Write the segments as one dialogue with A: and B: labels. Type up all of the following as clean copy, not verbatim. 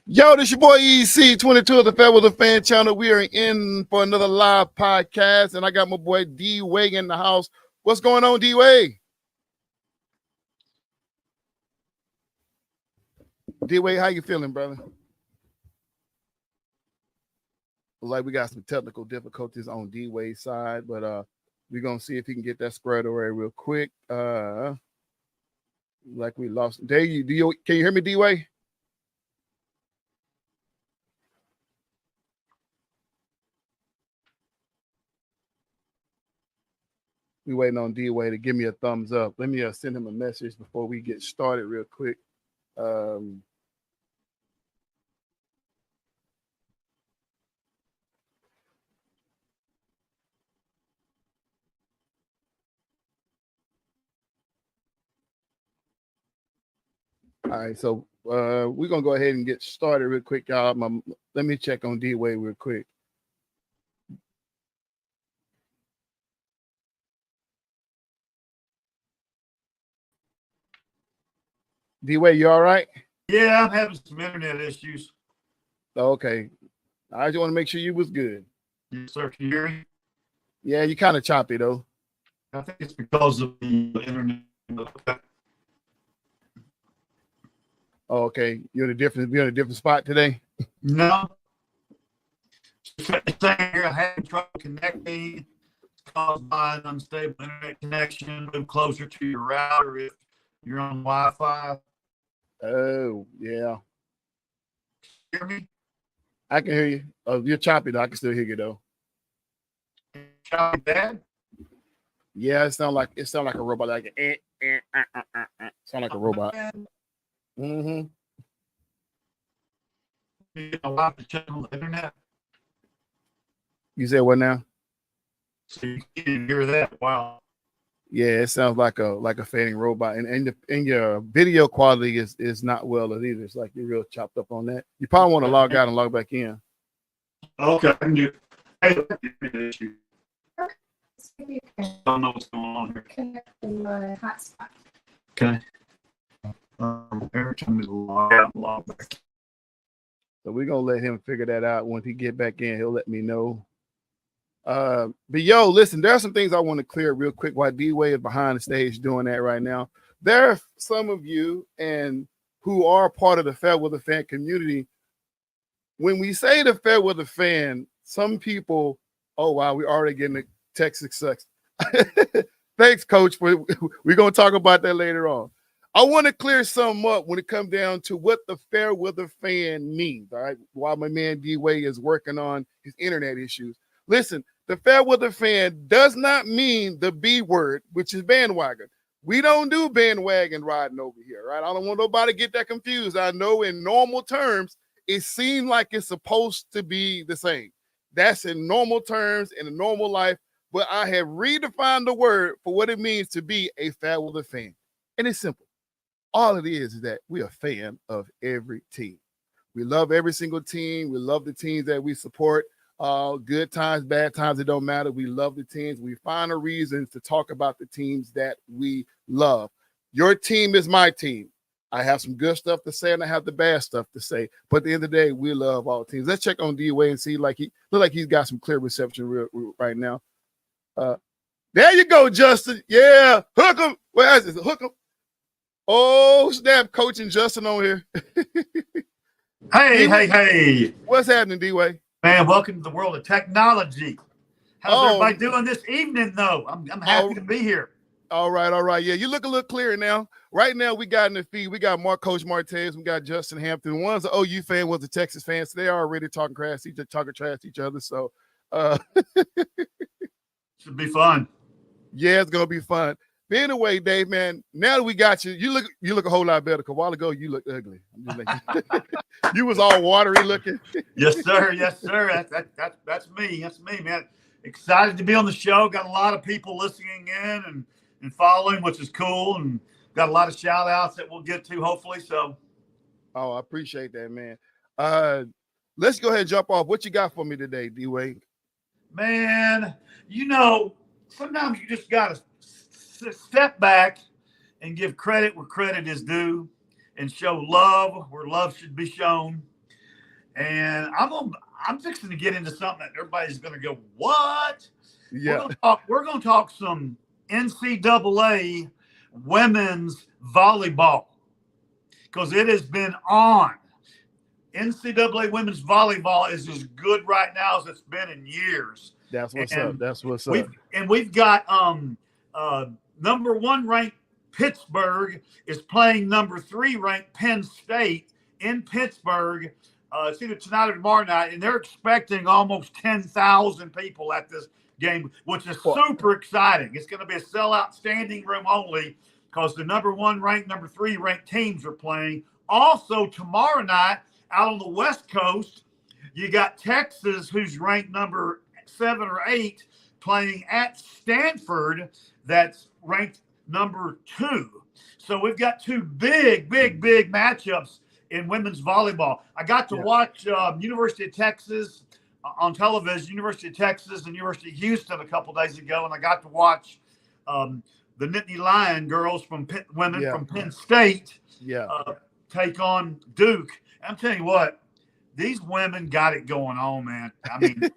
A: Yo, this your boy EC22 of the FairWeather Fan channel. We are in for another live podcast, and I got my boy D-Way in the house. What's going on, D-Way? D-Way, how you feeling, brother? Like we got some technical difficulties on D-Way's side, but we're gonna see if he can get that squared away real quick. Like we lost. Can you hear me, D-Way? We waiting on D-Way to give me a thumbs up. Let me send him a message before we get started real quick. All right, so we're gonna go ahead and get started real quick, y'all. Let me check on D-Way real quick. D-Way, you all right?
B: Yeah, I'm having some internet issues.
A: Okay. I just want to make sure you was good.
B: Yes, sir. Can you hear me?
A: Yeah, you kind of choppy though.
B: I think it's because of the internet.
A: Oh, okay. You're in a different spot today?
B: No. Saying here, I had trouble connecting. It's caused by an unstable internet connection. Move closer to your router if you're on Wi-Fi.
A: Oh, yeah.
B: Hear me?
A: I can hear you. Oh, you're choppy though. I can still hear you though.
B: Choppy bad?
A: Yeah, it sound like a robot. Like sound like a robot. Mm-hmm.
B: My wife to check on the internet.
A: You said what now?
B: So you can hear that. Wow.
A: Yeah, it sounds like a fading robot, and your video quality is not well either. It's like you're real chopped up on that. You probably want to log out and log back in.
B: Okay, I can do. Hey, I don't know what's going on here.
C: Connect to my hotspot.
B: Okay. Every time we log out, log back.
A: So we're gonna let him figure that out. Once he get back in, he'll let me know. But yo, listen, there are some things I want to clear real quick while D-Way is behind the stage doing that right now. There are some of you and who are part of the FairWeather Fan community. When we say the FairWeather Fan, some people, oh wow, we're already getting a text success. Thanks, Coach. We're gonna talk about that later on. I want to clear some up when it comes down to what the FairWeather Fan means. All right, while my man D-Way is working on his internet issues. Listen, the FairWeather Fan does not mean the B word, which is bandwagon. We don't do bandwagon riding over here, right? I don't want nobody to get that confused. I know in normal terms, it seems like it's supposed to be the same. That's in normal terms, in a normal life, but I have redefined the word for what it means to be a FairWeather fan. And it's simple. All it is that we're a fan of every team. We love every single team. We love the teams that we support. Good times, bad times, it don't matter. We love the teams. We find a reason to talk about the teams that we love. Your team is my team. I have some good stuff to say and I have the bad stuff to say. But at the end of the day, we love all teams. Let's check on D-Way and see like he's got some clear reception right now. There you go, Justin. Yeah, hook him. Where is it? Hook him. Oh, snap, Coach and Justin on here.
B: Hey.
A: What's happening, D-Way?
B: Man, welcome to the world of technology. How's everybody doing this evening, though? I'm happy to be here.
A: All right. Yeah, you look a little clearer now. Right now, we got in the feed. We got Coach Martez. We got Justin Hampton. One's an OU fan, one's a Texas fan. So they are already talking trash to each other. So
B: should be fun.
A: Yeah, it's gonna be fun. But anyway, Dave, man, now that we got you, you look a whole lot better. Because a while ago, you looked ugly. You was all watery looking.
B: Yes, sir. That's me. That's me, man. Excited to be on the show. Got a lot of people listening in and following, which is cool. And got a lot of shout outs that we'll get to, hopefully. So,
A: I appreciate that, man. Let's go ahead and jump off. What you got for me today, D-Way?
B: Man, sometimes you just got to step back and give credit where credit is due and show love where love should be shown. and I'm fixing to get into something that everybody's going to go, what?
A: Yeah.
B: We're going to talk some NCAA women's volleyball because it has been on. NCAA women's volleyball is as good right now as it's been in years.
A: That's what's up. That's what's up.
B: We've got number 1 ranked Pittsburgh is playing number 3 ranked Penn State in Pittsburgh. It's either tonight or tomorrow night, and they're expecting almost 10,000 people at this game, which is super exciting. It's going to be a sellout, standing room only, because the number 1 ranked, number 3 ranked teams are playing. Also, tomorrow night, out on the West Coast, you got Texas, who's ranked number 7 or 8, playing at Stanford, that's ranked number 2. So we've got 2 big matchups in women's volleyball. I got to watch University of Texas on television, University of Texas and University of Houston a couple days ago, and I got to watch the Nittany Lion girls from women from Penn State take on Duke. I'm telling you what, these women got it going on, man. I mean,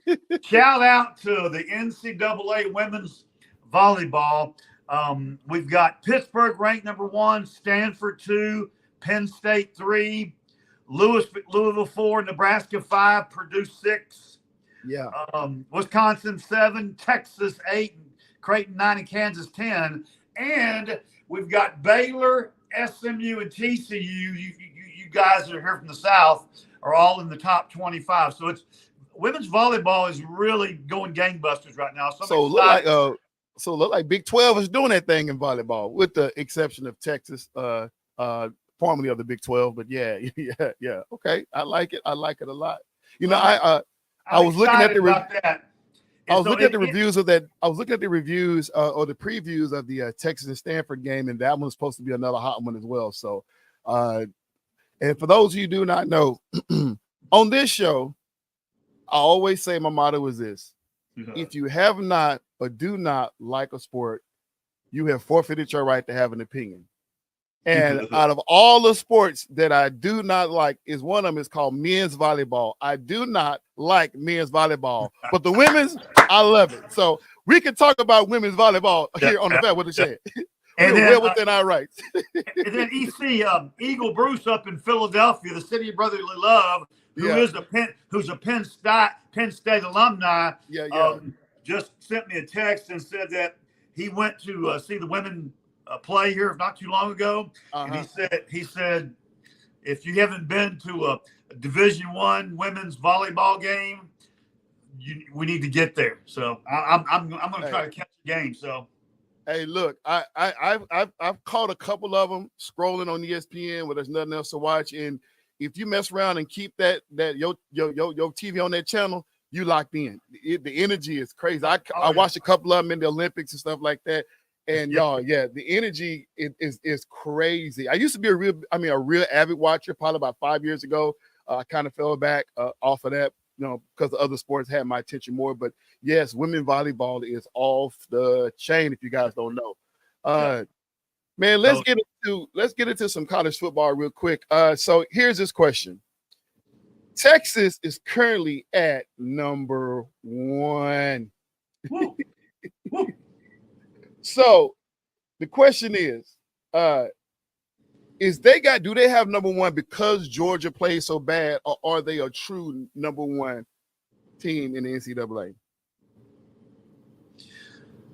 B: shout out to the NCAA women's volleyball. We've got Pittsburgh ranked number 1, Stanford 2, Penn State 3, Louisville 4, Nebraska 5, Purdue 6.
A: Yeah.
B: Wisconsin 7, Texas 8, Creighton 9, and Kansas 10. And we've got Baylor, SMU, and TCU. You guys that are here from the South are all in the top 25. So it's women's volleyball is really going gangbusters right now.
A: So look like Big 12 is doing that thing in volleyball, with the exception of Texas, formerly of the Big 12. But yeah. Okay, I like it. I like it a lot. You know, I was looking at the reviews of that. I was looking at the reviews or the previews of the Texas and Stanford game, and that one was supposed to be another hot one as well. So, and for those of you who do not know, on this show, I always say my motto is this: if you have not or do not like a sport, you have forfeited your right to have an opinion. And out of all the sports that I do not like, is one of them is called men's volleyball. I do not like men's volleyball, but the women's, I love it. So we can talk about women's volleyball here on the FairWeather Fan. And we're well within our rights.
B: And then EC Eagle Bruce up in Philadelphia, the city of brotherly love, who's a Penn State alumni, just sent me a text and said that he went to see the women play here not too long ago, and he said if you haven't been to a Division I women's volleyball game, we need to get there. So I'm going to try to catch the game. So.
A: Hey, look, I've caught a couple of them scrolling on ESPN where there's nothing else to watch, and if you mess around and keep that your TV on that channel, you locked in. The energy is crazy. I watched a couple of them in the Olympics and stuff like that, and the energy is crazy. I used to be a real avid watcher. Probably about 5 years ago, I kind of fell back off of that, because the other sports had my attention more. But yes, women volleyball is off the chain. If you guys don't know, man, let's get into some college football real quick. So here's this question: Texas is currently at number 1. So the question is, do they have number 1 because Georgia plays so bad, or are they a true number 1 team in the NCAA?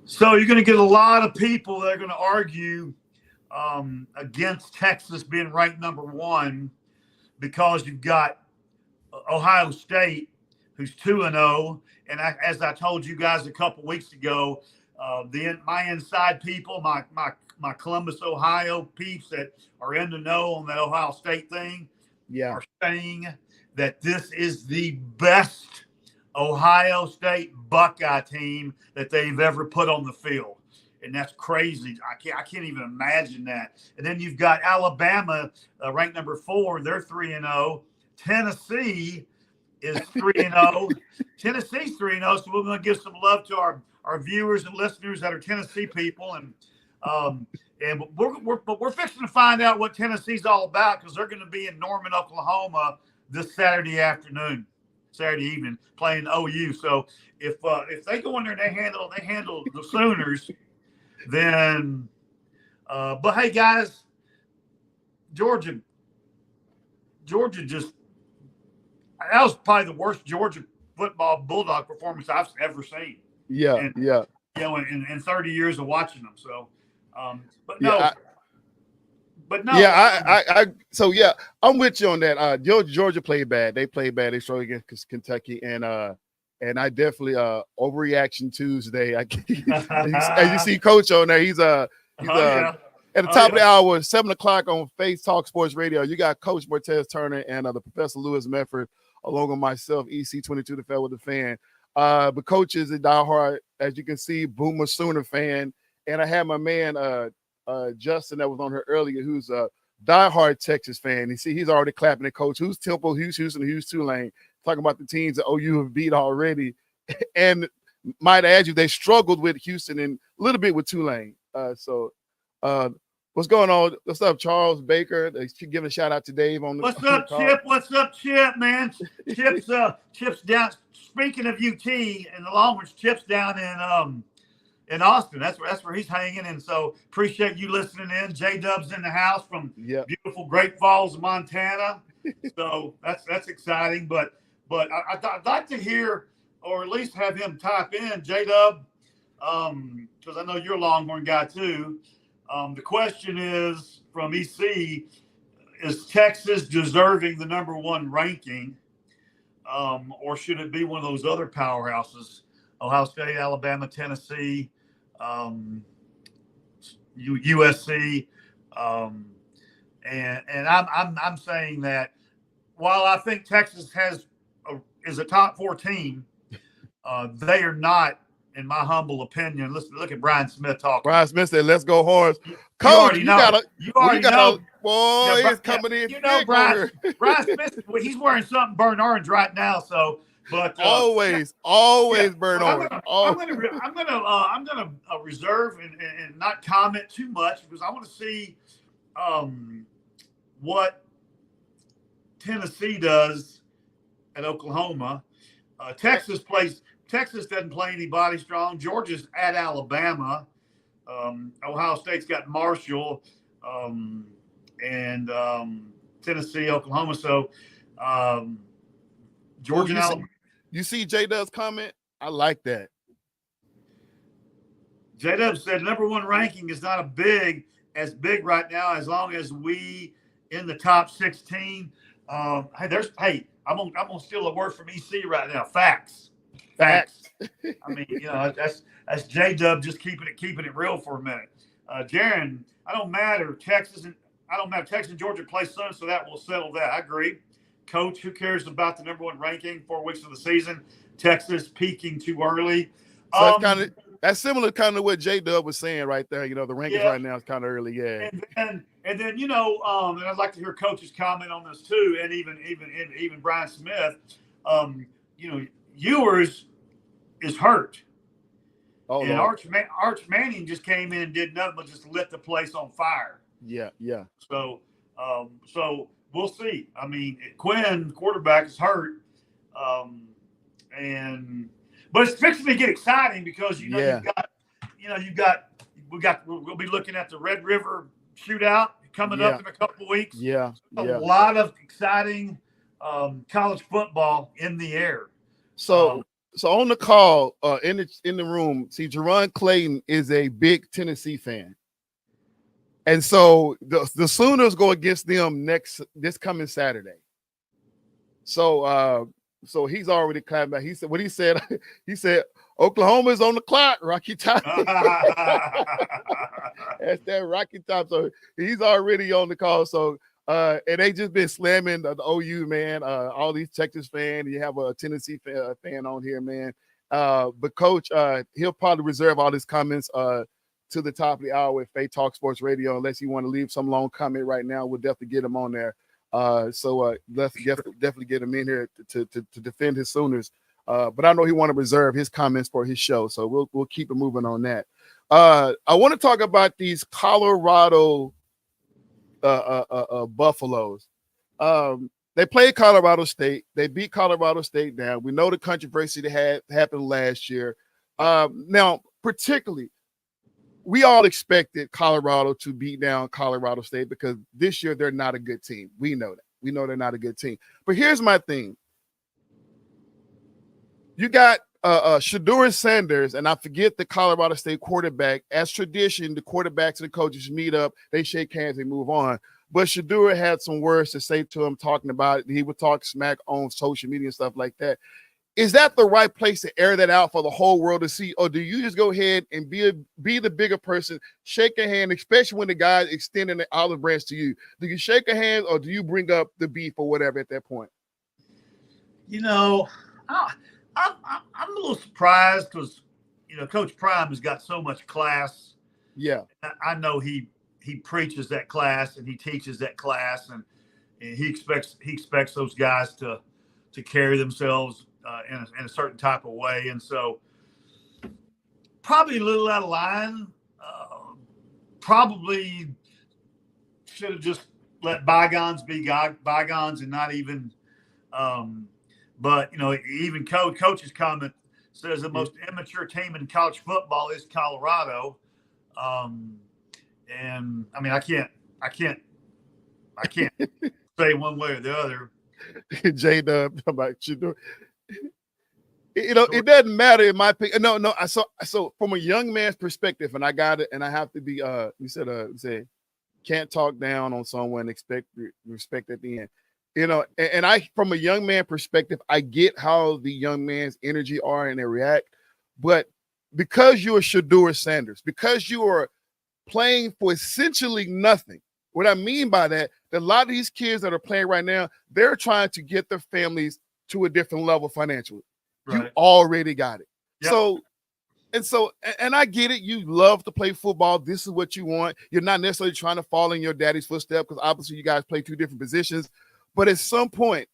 B: So you're going to get a lot of people that are going to argue against Texas being ranked number 1 because you've got Ohio State, who's 2-0, and as I told you guys a couple weeks ago, my inside people, my Columbus, Ohio peeps that are in the know on that Ohio State thing, are saying that this is the best Ohio State Buckeye team that they've ever put on the field. And that's crazy. I can't even imagine that. And then you've got Alabama ranked number 4. They're 3-0. Tennessee is 3-0. Tennessee's 3-0. So we're going to give some love to our viewers and listeners that are Tennessee people. And we're fixing to find out what Tennessee's all about, because they're going to be in Norman, Oklahoma this Saturday evening, playing OU. So if they go in there and they handle the Sooners, then. But hey, guys, Georgia just that was probably the worst Georgia football Bulldog performance I've ever seen.
A: Yeah,
B: and,
A: yeah.
B: You know, in 30 years of watching them. So, but no.
A: Yeah, I'm with you on that. Georgia played bad. They played bad. They struggled against Kentucky, and I definitely overreaction Tuesday. As you see, Coach on there, he's at the top of the hour, 7:00 on Face Talk Sports Radio. You got Coach Mortez Turner and the Professor Lewis Medford, along with myself, EC22, the FairWeather Fan. But Coach is a diehard, as you can see, Boomer Sooner fan, and I had my man Justin that was on here earlier, who's a diehard Texas fan. You see, he's already clapping at Coach. Who's Temple? Who's Houston? Who's Tulane? Talking about the teams that OU have beat already, and might add you, they struggled with Houston and a little bit with Tulane. What's going on? What's up, Charles Baker? They keep giving a shout out to Dave on the.
B: What's up, Chip? What's up, Chip? Man, Chip's down. Speaking of UT and the Longhorns, Chip's down in Austin. That's where he's hanging, and so appreciate you listening in. J Dub's in the house from beautiful Great Falls, Montana. So that's exciting. But I'd like to hear, or at least have him type in, J Dub, because I know you're a Longhorn guy too. The question is from EC: is Texas deserving the #1 ranking, or should it be one of those other powerhouses? Ohio State, Alabama, Tennessee, USC, and I'm saying that while I think Texas is a top 4 team, they are not, in my humble opinion. Look at Brian Smith talking.
A: Brian Smith said, "Let's go Horns." Coach, you already know. Boy, he's coming in.
B: You know, Brian Smith. He's wearing something burnt orange right now. So, but
A: always burnt orange.
B: I'm gonna reserve and not comment too much, because I want to see what Tennessee does at Oklahoma. Texas doesn't play anybody strong. Georgia's at Alabama. Ohio State's got Marshall, and Tennessee, Oklahoma. So Georgia and Alabama.
A: You see J-Dub's comment? I like that.
B: J-Dub said #1 ranking is not as big right now, as long as we in the top 16. I'm gonna steal a word from EC right now. Facts. I mean, you know, that's J-Dub just keeping it real for a minute. Jaron, I don't matter. Texas and Georgia play soon, so that will settle that. I agree. Coach, who cares about the #1 ranking 4 weeks of the season? Texas peaking too early.
A: So that's similar kind of what J-Dub was saying right there. You know, the rankings right now is kind of early, yeah.
B: And then you know, and I'd like to hear Coach's comment on this too, and even Brian Smith. You know, Ewers is hurt. Oh, and Arch Manning just came in and did nothing but just lit the place on fire.
A: Yeah.
B: So we'll see. I mean, Quinn, quarterback, is hurt, but it's fixing to get exciting, because we'll be looking at the Red River Shootout coming up in a couple of weeks.
A: Yeah.
B: A lot of exciting college football in the air.
A: So on the call, in the room, see, Jerron Clayton is a big Tennessee fan, and so the Sooners go against them this coming Saturday. So he's already clapping back. He said what he said. He said Oklahoma is on the clock, Rocky Top. That's that Rocky Top. So he's already on the call. So. And they just been slamming the OU, man. All these Texas fans. You have a Tennessee fan on here, man. But Coach, he'll probably reserve all his comments to the top of the hour with Faith Talk Sports Radio, unless you want to leave some long comment right now. We'll definitely get him on there. So let's definitely get him in here to defend his Sooners. But I know he want to reserve his comments for his show, so we'll keep it moving on that. I want to talk about these Colorado Buffaloes. They played Colorado State. They beat Colorado State down. We know the controversy that had happened last year. Now, particularly, we all expected Colorado to beat down Colorado State because this year they're not a good team. We know that. We know they're not a good team. But here's my thing. You got Shedeur Sanders, and I forget the Colorado State quarterback. As tradition, the quarterbacks and the coaches meet up, they shake hands, they move on. But Shedeur had some words to say to him, talking about it. He would talk smack on social media and stuff like that. Is that the right place to air that out for the whole world to see? Or do you just go ahead and be the bigger person, shake a hand, especially when the guy's extending the olive branch to you? Do you shake a hand or do you bring up the beef or whatever at that point?
B: You know, I'm a little surprised because, you know, Coach Prime has got so much class.
A: Yeah.
B: I know he preaches that class and he teaches that class, and he expects those guys to carry themselves in a certain type of way. And so probably a little out of line, probably should have just let bygones be bygones and not even, but, you know, even coach's comment says the most immature team in college football is Colorado. And I mean, I can't say one way or the other.
A: J-Dub about Shedeur. You know, it doesn't matter in my opinion. No. So from a young man's perspective, and I got it, and I have to be you said can't talk down on someone, expect respect at the end. You know, and I, from a young man perspective, I get how the young man's energy are and they react, but because you're Shedeur Sanders, because you are playing for essentially nothing. What I mean by that, a lot of these kids that are playing right now, they're trying to get their families to a different level financially. Right. You already got it. Yep. And I get it. You love to play football. This is what you want. You're not necessarily trying to follow in your daddy's footsteps because obviously you guys play two different positions. But at some point,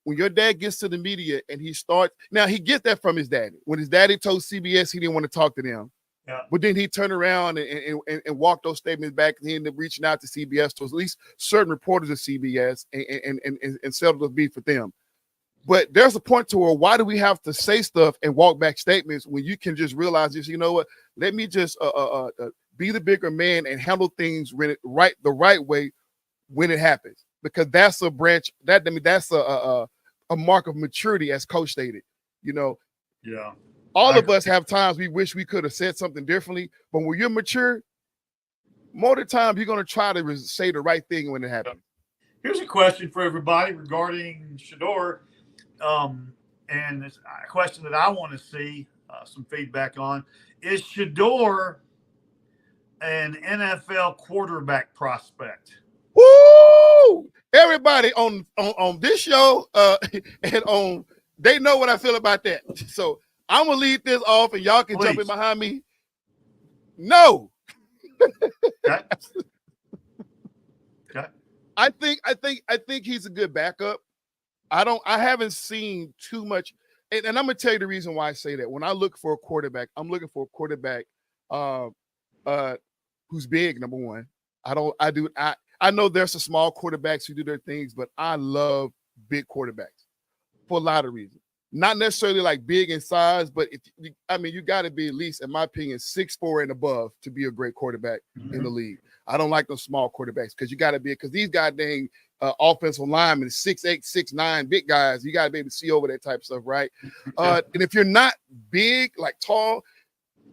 A: when your dad gets to the media and he starts, now he gets that from his daddy. When his daddy told CBS he didn't want to talk to them. Yeah. But then he turned around and walked those statements back. And he ended up reaching out to CBS, to at least certain reporters of CBS, and settled the beef with them. But there's a point to where why do we have to say stuff and walk back statements when you can just realize this? You know what? Let me just be the bigger man and handle things the right way when it happens, because that's a branch that's a mark of maturity, as Coach stated. You know. Yeah. All of us have times we wish we could have said something differently, but when you're mature, more of the time you're going to try to say the right thing when it happens.
B: Here's a question for everybody regarding Shedeur, and it's a question that I want to see some feedback on. Is Shedeur an NFL quarterback prospect?
A: Woo! Everybody on this show and on, they know what I feel about that. So I'm gonna lead this off, and y'all can jump in behind me. No. Okay. Okay. I think he's a good backup. I haven't seen too much, and I'm gonna tell you the reason why I say that. When I look for a quarterback, I'm looking for a quarterback who's big, number one. I know there's some small quarterbacks who do their things, but I love big quarterbacks for a lot of reasons. Not necessarily like big in size, but you got to be at least, in my opinion, 6'4" and above to be a great quarterback in the league. I don't like those small quarterbacks because you got to be, because these goddamn offensive linemen, 6'8", 6'9", big guys, you got to be able to see over that type of stuff, right? And if you're not big, like tall,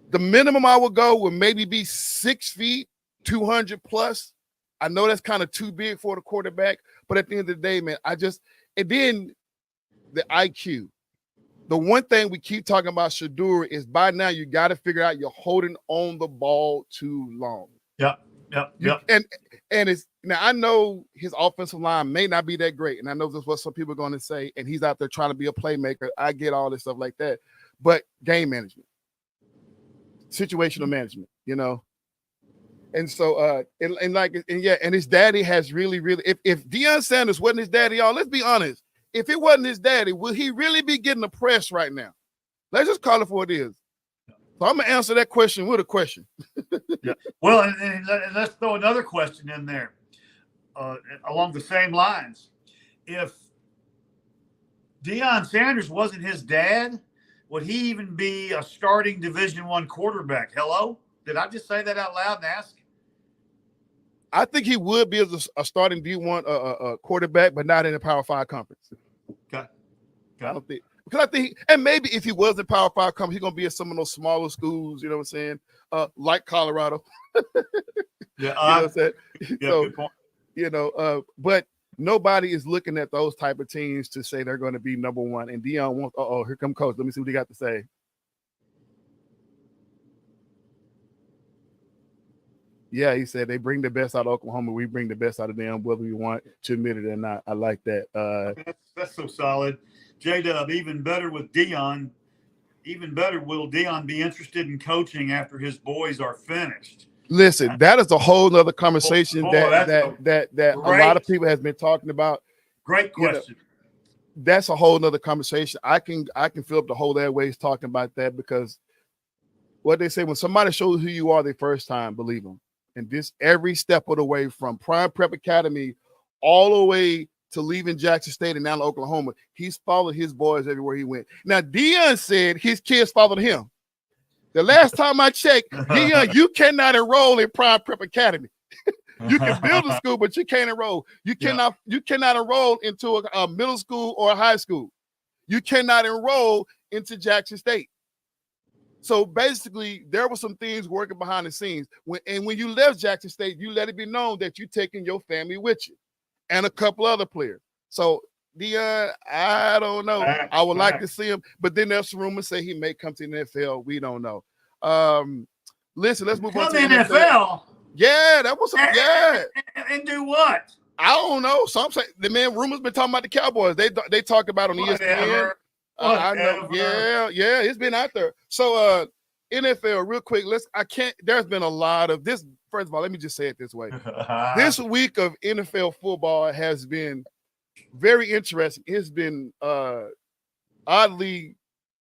A: the minimum I would go would maybe be 6 feet, 200 plus. I know that's kind of too big for the quarterback, but at the end of the day, man, and then the IQ. The one thing we keep talking about Shedeur is by now you got to figure out you're holding on the ball too long. Yeah. And it's now, I know his offensive line may not be that great, and I know that's what some people are going to say, and he's out there trying to be a playmaker. I get all this stuff like that, but game management, situational management, you know. And so, and his daddy has really, if Deion Sanders wasn't his daddy, y'all, let's be honest. If it wasn't his daddy, will he really be getting the press right now? Let's just call it for what it is. So I'm going to answer that question with a question.
B: Yeah. Well, and let's throw another question in there along the same lines. If Deion Sanders wasn't his dad, would he even be a starting Division I quarterback? Hello? Did I just say that out loud and ask?
A: I think he would be a starting D1 quarterback, but not in the Power 5 conference.
B: Okay.
A: I don't think, because I think, and maybe if he was in Power 5 conference, he's gonna be at some of those smaller schools. You know what I'm saying? Like Colorado.
B: Yeah.
A: You know what I'm saying?
B: Yeah,
A: So,
B: good point.
A: you know, but nobody is looking at those type of teams to say they're going to be number one. And Deion wants. Here come Coach. Let me see what he got to say. Yeah, he said they bring the best out of Oklahoma. We bring the best out of them, whether we want to admit it or not. I like that.
B: That's so solid. J-Dub, even better with Deion. Even better, will Deion be interested in coaching after his boys are finished?
A: Listen, that is a whole nother conversation
B: Boy,
A: that a lot of people has been talking about.
B: Great question.
A: You know, that's a whole nother conversation. I can fill up the whole airways talking about that, because what they say, when somebody shows who you are the first time, believe them. And this every step of the way, from Prime Prep Academy all the way to leaving Jackson State and now to Oklahoma, he's followed his boys everywhere he went. Now, Deion said his kids followed him. The last time I checked, Deion, you cannot enroll in Prime Prep Academy. You can build a school, but you can't enroll. You cannot enroll into a middle school or a high school. You cannot enroll into Jackson State. So basically, there were some things working behind the scenes. When you left Jackson State, you let it be known that you're taking your family with you and a couple other players. So Deion, I don't know. I would like to see him, but then there's some rumors say he may come to the NFL. We don't know. Listen, let's move on to the
B: NFL.
A: Yeah, that was
B: and do what?
A: I don't know. Some say the man rumors been talking about the Cowboys. They talked about on ESPN. I know. Yeah, it's been out there. So NFL, real quick. There's been a lot of this. First of all, let me just say it this way. This week of NFL football has been very interesting. It's been oddly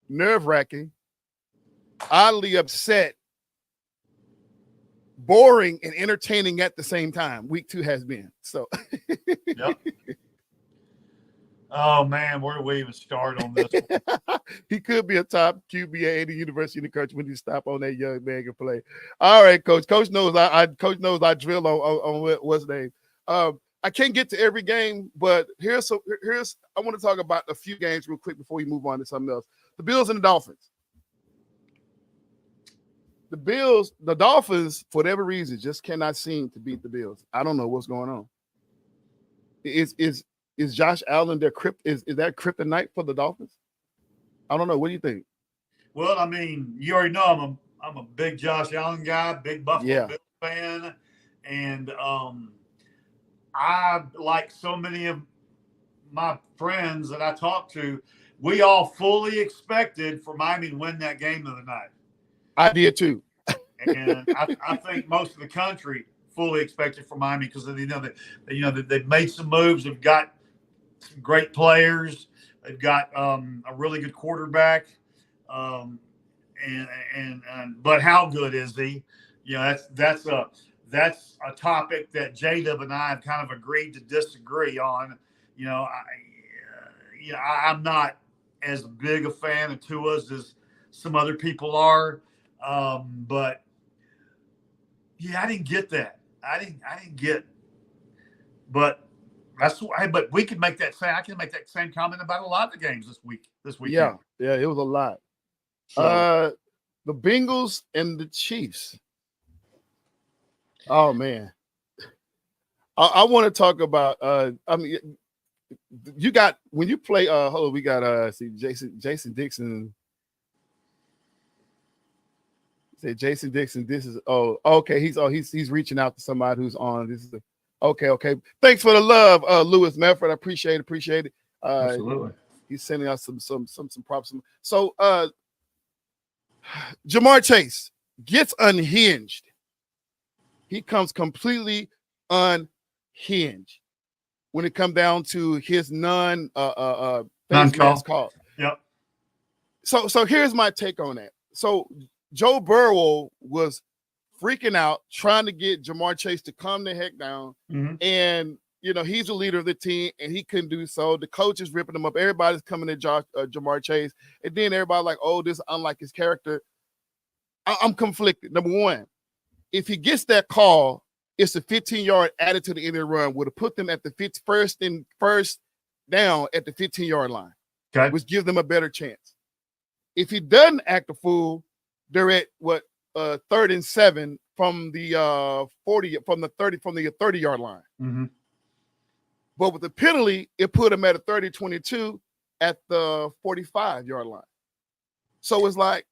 A: nerve-wracking, oddly upset, boring, and entertaining at the same time. Week 2 has been. So
B: yep. Oh man, where do we even start on this?
A: He could be a top QB at any university in the country when you stop on that young man and play. All right, Coach. Coach knows I drill on what's name. I can't get to every game, but here's I want to talk about a few games real quick before we move on to something else. The Bills and the Dolphins. The Dolphins, for whatever reason, just cannot seem to beat the Bills. I don't know what's going on. Is Josh Allen is that kryptonite for the Dolphins? I don't know. What do you think?
B: Well, I mean, you already know I'm a big Josh Allen guy, big Buffalo Bills fan, and I, like so many of my friends that I talk to, we all fully expected for Miami to win that game of the night.
A: I did too.
B: And I think most of the country fully expected for Miami, because they've made some moves. They've got some great players. They've got a really good quarterback. But how good is he? You know, that's a topic that J-Dub and I have kind of agreed to disagree on. You know, I'm not as big a fan of Tua's as some other people are. But yeah, I didn't get that. I didn't get. But that's why. But we can make that same. I can make that same comment about a lot of the games this weekend.
A: Yeah, it was a lot.
B: So,
A: the Bengals and the Chiefs. Oh man, I want to talk about. I mean, you got when you play. We got Jason Dixon. Say Jason Dixon. This is okay. He's reaching out to somebody who's on. This is okay. Thanks for the love, Lewis Medford. I appreciate it.
B: absolutely.
A: He's sending us some props. So Jamar Chase gets unhinged. He comes completely unhinged when it comes down to his non-call.
B: Yep.
A: So here's my take on that. So Joe Burrow was freaking out, trying to get Jamar Chase to calm the heck down.
B: Mm-hmm.
A: And he's a leader of the team, and he couldn't do so. The coach is ripping him up. Everybody's coming at Jamar Chase, and then everybody like, oh, this is unlike his character. I'm conflicted. Number one, if he gets that call, it's a 15-yard added to the end of the run, would have put them at the first down at the 15-yard line, which gives them a better chance. If he doesn't act a fool, they're at 3rd and 7 from the 30-yard line.
B: Mm-hmm.
A: But with the penalty, it put them at a 30-22 at the 45-yard line. So it's like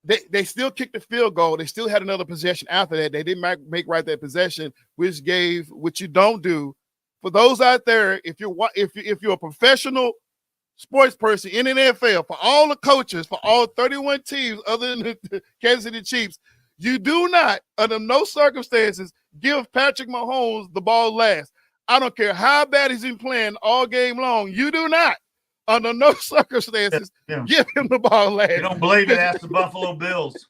A: they still kicked the field goal. They still had another possession after that. They didn't make right that possession, which gave what you don't do. For those out there, if you're a professional sports person in the NFL, for all the coaches, for all 31 teams other than the Kansas City Chiefs, you do not, under no circumstances, give Patrick Mahomes the ball last. I don't care how bad he's been playing all game long. You do not, under no circumstances, give him the ball last.
B: You don't believe it? Ask the Buffalo Bills.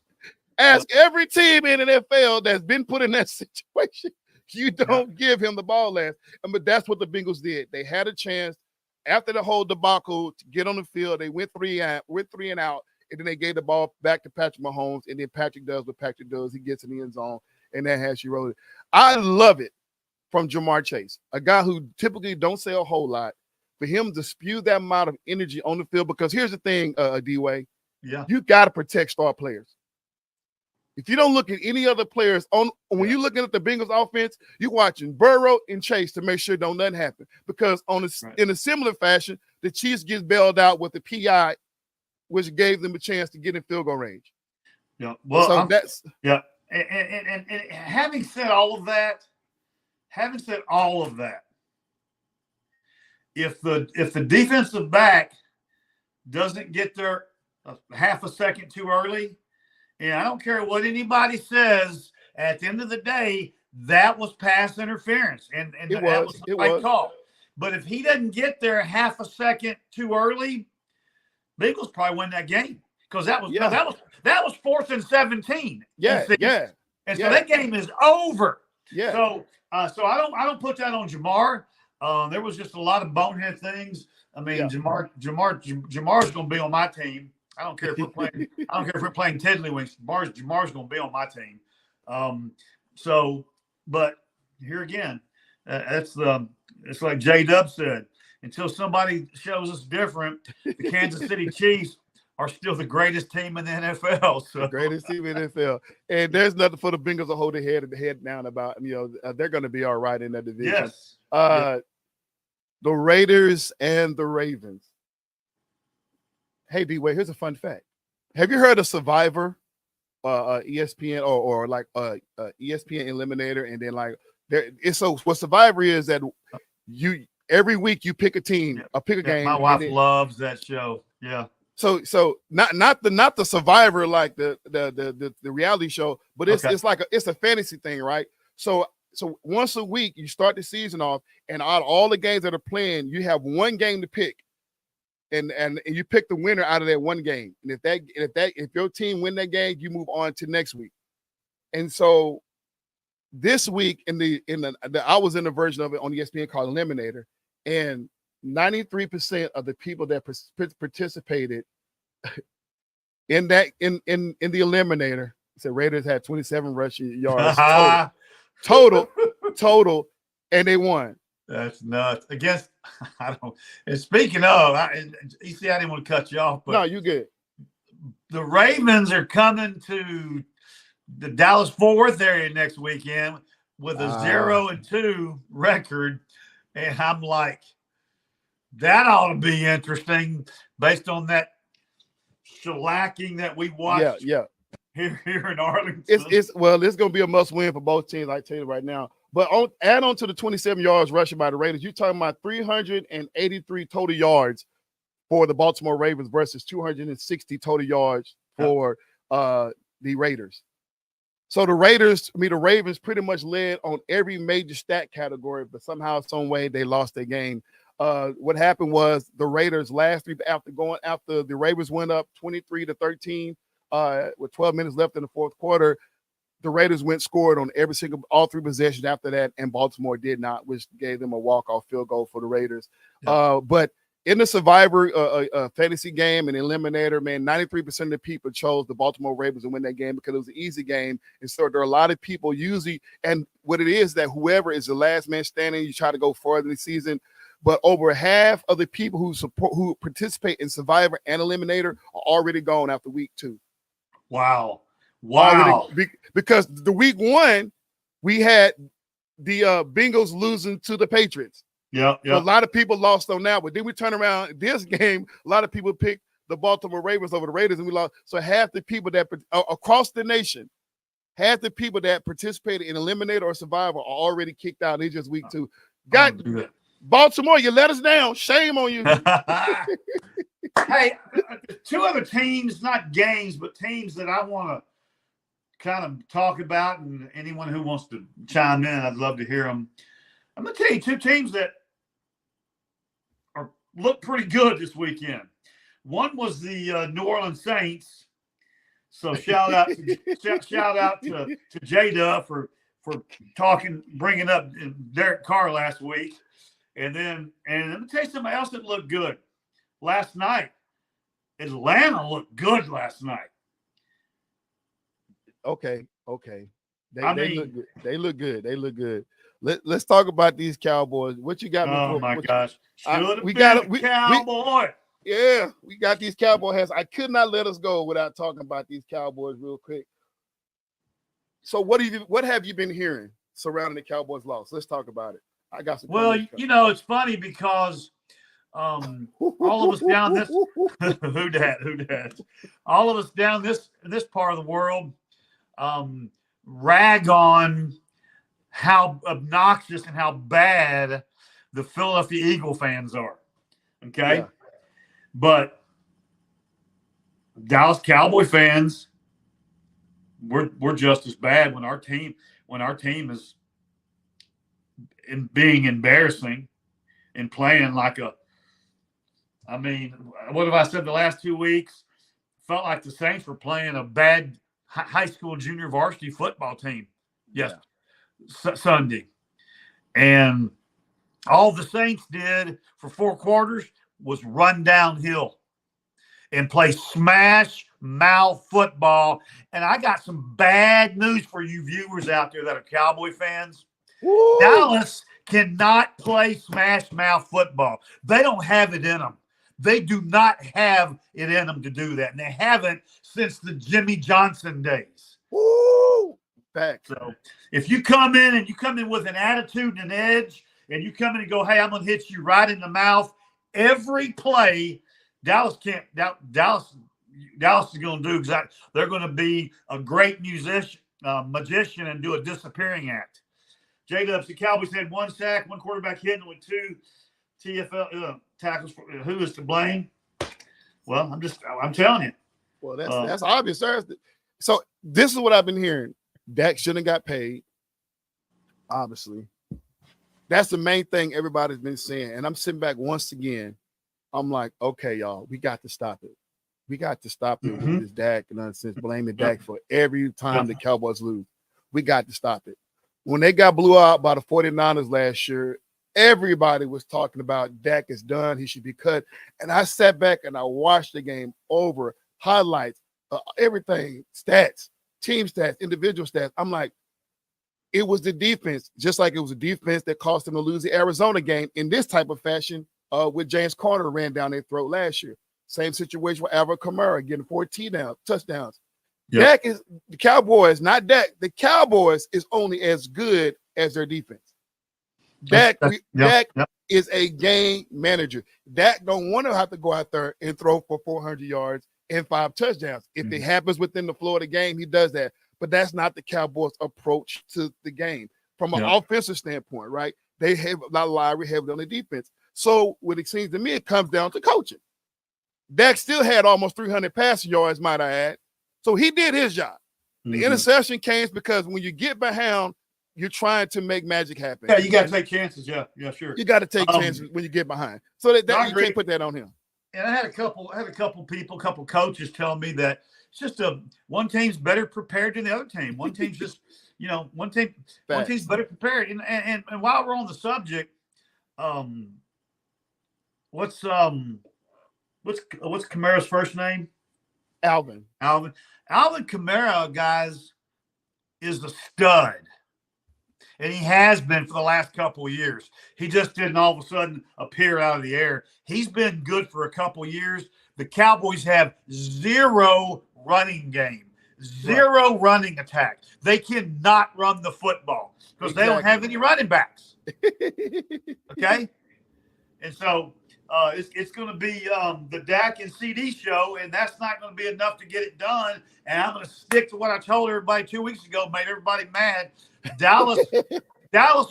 A: Ask every team in the NFL that's been put in that situation. You don't give him the ball last. But that's what the Bengals did. They had a chance after the whole debacle to get on the field. They went three and out, and then they gave the ball back to Patrick Mahomes, and then Patrick does what Patrick does. He gets in the end zone, and that has you rolling. I love it from Jamar Chase, a guy who typically don't say a whole lot, for him to spew that amount of energy on the field. Because here's the thing, D-Way.
B: Yeah.
A: You got to protect star players. If you don't look at any other players when you're looking at the Bengals offense, you're watching Burrow and Chase to make sure nothing happen. Because in a similar fashion, the Chiefs gets bailed out with the PI, which gave them a chance to get in field goal range.
B: Yeah. Well,
A: so that's
B: And having said all of that, if the defensive back doesn't get there half a second too early, and I don't care what anybody says, at the end of the day, that was pass interference, and that was the right call. But if he doesn't get there half a second too early, Bengals probably win that game, because that was 4th and 17.
A: Yeah.
B: And so that game is over.
A: Yeah.
B: So I don't put that on Jamar. There was just a lot of bonehead things. I mean, Jamar's going to be on my team. I don't care if we're playing. I don't care if we're playing Tiddlywinks. Jamar's going to be on my team. But here again, it's like J-Dub said. Until somebody shows us different, the Kansas City Chiefs are still the greatest team in the NFL. So.
A: The greatest team in the NFL, and there's nothing for the Bengals to hold their head down about. They're going to be all right in that division.
B: Yes.
A: The Raiders and the Ravens. Hey, D-Way, here's a fun fact. Have you heard of Survivor, ESPN or like ESPN Eliminator? And then what Survivor is that you every week you pick a team, pick a game.
B: My wife loves that show. Yeah.
A: So not the Survivor like the reality show, but it's like it's a fantasy thing, right? So once a week you start the season off, and out of all the games that are playing, you have one game to pick. And you pick the winner out of that one game. And if your team win that game, you move on to next week. And so this week I was in a version of it on ESPN called Eliminator, and 93% of the people that participated in the Eliminator said Raiders had 27 rushing yards total, and they won.
B: That's nuts. Against, I don't. And speaking of, you see, I didn't want to cut you off, but
A: no, you good.
B: The Ravens are coming to the Dallas-Fort Worth area next weekend with a 0-2 record, and I'm like, that ought to be interesting based on that shellacking that we watched.
A: Yeah.
B: Here in Arlington.
A: It's going to be a must-win for both teams. I tell you right now. But add on to the 27 yards rushing by the Raiders, you're talking about 383 total yards for the Baltimore Ravens versus 260 total yards for the Raiders. So the Ravens pretty much led on every major stat category, but somehow, some way, they lost their game. What happened was the Raiders after the Ravens went up 23-13 with 12 minutes left in the fourth quarter. the Raiders scored on all 3 possessions after that, and Baltimore did not, which gave them a walk-off field goal for the Raiders. Yeah. But in the Survivor fantasy game and Eliminator, man, 93% of the people chose the Baltimore Ravens to win that game because it was an easy game. And so there are a lot of people usually, and what it is that whoever is the last man standing, you try to go further in the season. But over half of the people who participate in Survivor and Eliminator are already gone after week 2.
B: Wow.
A: Because the week 1, we had the Bengals losing to the Patriots.
B: Yeah.
A: So a lot of people lost on that, but then we turn around this game. A lot of people picked the Baltimore Ravens over the Raiders, and we lost. So half the people that across the nation, half the people that participated in Eliminator or Survivor are already kicked out. It's just week 2. Baltimore, you let us down. Shame on you.
B: Hey, 2 other teams, not games, but teams that I want to kind of talk about, and anyone who wants to chime in, I'd love to hear them. I'm going to tell you 2 teams that look pretty good this weekend. One was the New Orleans Saints. So shout out to J-Dub for bringing up Derek Carr last week. And let me tell you somebody else that looked good last night. Atlanta looked good last night.
A: Okay. They look good. Let's talk about these Cowboys. What you got?
B: Oh my gosh!
A: We got
B: Cowboy.
A: We got these Cowboy hats. I could not let us go without talking about these Cowboys real quick. So what have you been hearing surrounding the Cowboys' loss? Let's talk about it. I got some.
B: Well, it's funny because all of us down this who dat? All of us down this part of the world rag on how obnoxious and how bad the Philadelphia Eagle fans are. Okay. Yeah. But Dallas Cowboy fans, we're just as bad when our team is being embarrassing and playing like what have I said the last 2 weeks? Felt like the Saints were playing a bad high school junior varsity football team. Yes. Yeah. Sunday. And all the Saints did for 4 quarters was run downhill and play smash mouth football. And I got some bad news for you viewers out there that are Cowboy fans. Woo! Dallas cannot play smash mouth football. They don't have it in them. They do not have it in them to do that. And they haven't since the Jimmy Johnson days.
A: Woo! Back.
B: So if you come in with an attitude and an edge, and you come in and go, hey, I'm going to hit you right in the mouth every play, Dallas is going to do exactly. They're going to be a great magician and do a disappearing act. J-Dubs, the Cowboys had 1 sack, 1 quarterback hit, and with 2 TFL tackles. Who is to blame? Well, I'm telling you.
A: Well, that's obvious, sir. So this is what I've been hearing. Dak shouldn't have got paid, obviously. That's the main thing everybody's been saying. And I'm sitting back once again. I'm like, okay, y'all, we got to stop it. We got to stop it with this Dak nonsense, blaming Dak for every time the Cowboys lose. We got to stop it. When they got blew out by the 49ers last year, everybody was talking about Dak is done. He should be cut. And I sat back and I watched the game over, highlights, everything, stats, team stats, individual stats. I'm like, it was the defense, just like it was a defense that cost them to lose the Arizona game in this type of fashion with James Conner ran down their throat last year. Same situation with Alvin Kamara getting 14 touchdowns. Yep. Dak is the Cowboys, not Dak. The Cowboys is only as good as their defense. Dak is a game manager. Dak don't want to have to go out there and throw for 400 yards and 5 touchdowns. If it happens within the flow of the game, he does that. But that's not the Cowboys' approach to the game from an offensive standpoint, right? They have a lot of library heavily on the defense. So what it seems to me, it comes down to coaching. Dak still had almost 300 passing yards, might I add. So he did his job. The interception came because when you get behind, you're trying to make magic happen.
B: Yeah, you got to take chances. Yeah, sure.
A: You got to take chances when you get behind. So that you can't put that on him.
B: And I had a couple coaches tell me that just one team's better prepared than the other team. One team's just, one team's better prepared. And while we're on the subject, what's Kamara's first name?
A: Alvin
B: Kamara, guys, is the stud. And he has been for the last couple of years. He just didn't all of a sudden appear out of the air. He's been good for a couple of years. The Cowboys have zero running game, zero running attack. They cannot run the football because they don't have any running backs. Okay? And so it's going to be the Dak and CD show, and that's not going to be enough to get it done. And I'm going to stick to what I told everybody 2 weeks ago, made everybody mad. Dallas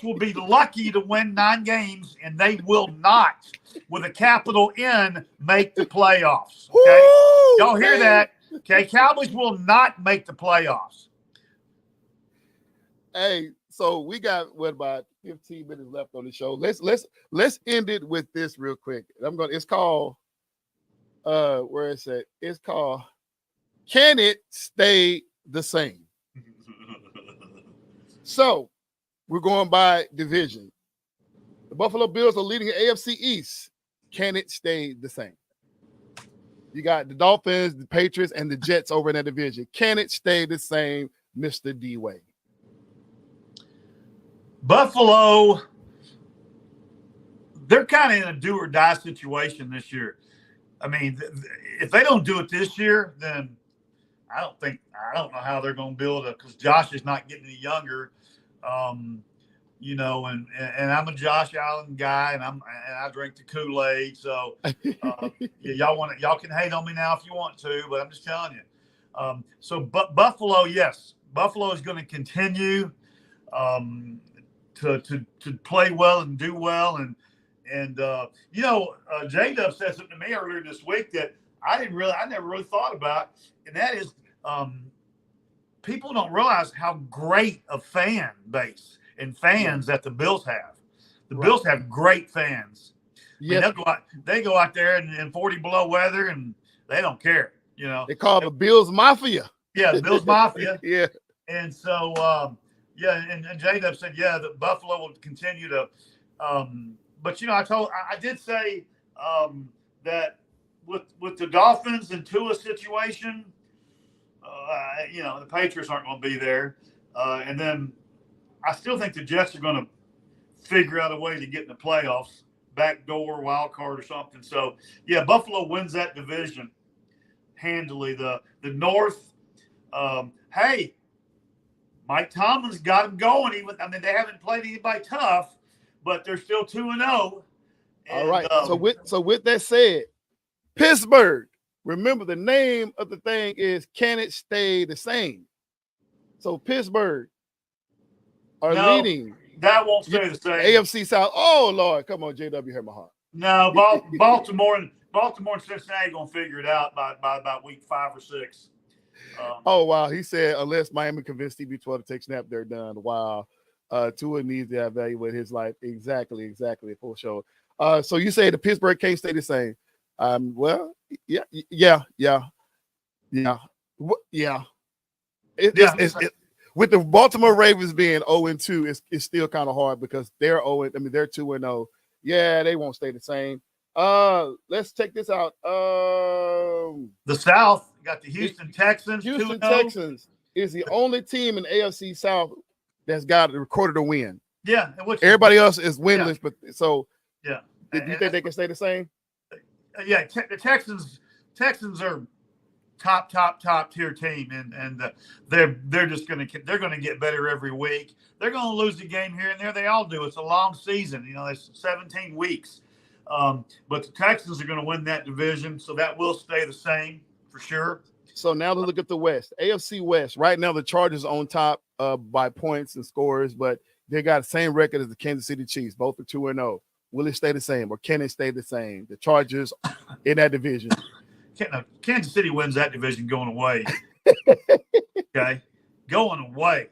B: will be lucky to win 9 games, and they will not, with a capital N, make the playoffs. Okay, y'all hear that? Okay, Cowboys will not make the playoffs.
A: Hey, so we got about 15 minutes left on the show. Let's end it with this real quick. It's called where is it? It's called Can It Stay the Same? So we're going by division. The Buffalo Bills are leading the AFC East. Can it stay the same? You got the Dolphins, the Patriots, and the Jets over in that division. Can it stay the same, Mr. D-Way?
B: Buffalo, they're kind of in a do or die situation this year. I mean, if they don't do it this year, then I don't know how they're going to build it because Josh is not getting any younger. And I'm a Josh Allen guy, and I drink the Kool-Aid. So y'all can hate on me now if you want to, but I'm just telling you. But Buffalo, yes, Buffalo is going to continue to play well and do well, and J-Dub said something to me earlier this week that I never really thought about, and that is people don't realize how great a fan base and fans that the Bills have. The Bills have great fans.
A: Yes.
B: I mean, they go out there in 40 below weather and they don't care.
A: They call the Bills Mafia.
B: Yeah, the Bills Mafia.
A: Yeah.
B: And so and J-Dub said, that Buffalo will continue to but I did say that with the Dolphins and Tua situation, the Patriots aren't going to be there. And then I still think the Jets are going to figure out a way to get in the playoffs, backdoor, wild card or something. So, Buffalo wins that division handily. The North, hey, Mike Tomlin's got them going. They haven't played anybody tough, but they're still 2-0.
A: All right. So with that said, Pittsburgh, remember the name of the thing is Can It Stay the Same? So Pittsburgh are leading.
B: That won't stay the same.
A: AFC South. Oh Lord, come on, JW, hurt my heart.
B: No, Baltimore and Cincinnati gonna figure it out by about week 5 or 6.
A: Oh wow, he said unless Miami convinced TB12 to take snap, they're done. Wow. Tua needs to evaluate his life. Exactly. Full show. So you say the Pittsburgh can't stay the same. Well, yeah. With the Baltimore Ravens being 0-2, it's still kind of hard because they're 0. I mean, they're 2-0. Yeah, they won't stay the same. Let's check this out.
B: The South got the Houston Texans.
A: Houston Texans is the only team in AFC South that's got recorded a win.
B: Yeah,
A: everybody else is winless. But so,
B: yeah,
A: do you think they can stay the same?
B: Yeah, the Texans are top tier team, and they're just going to get better every week. They're going to lose a game here and there. They all do. It's a long season. It's 17 weeks. But the Texans are going to win that division, so that will stay the same for sure.
A: So now to look at the West, AFC West. Right now, the Chargers are on top by points and scores, but they got the same record as the Kansas City Chiefs. Both are 2-0. Will it stay the same, or can it stay the same? The Chargers in that division.
B: Kansas City wins that division going away. Okay, going away.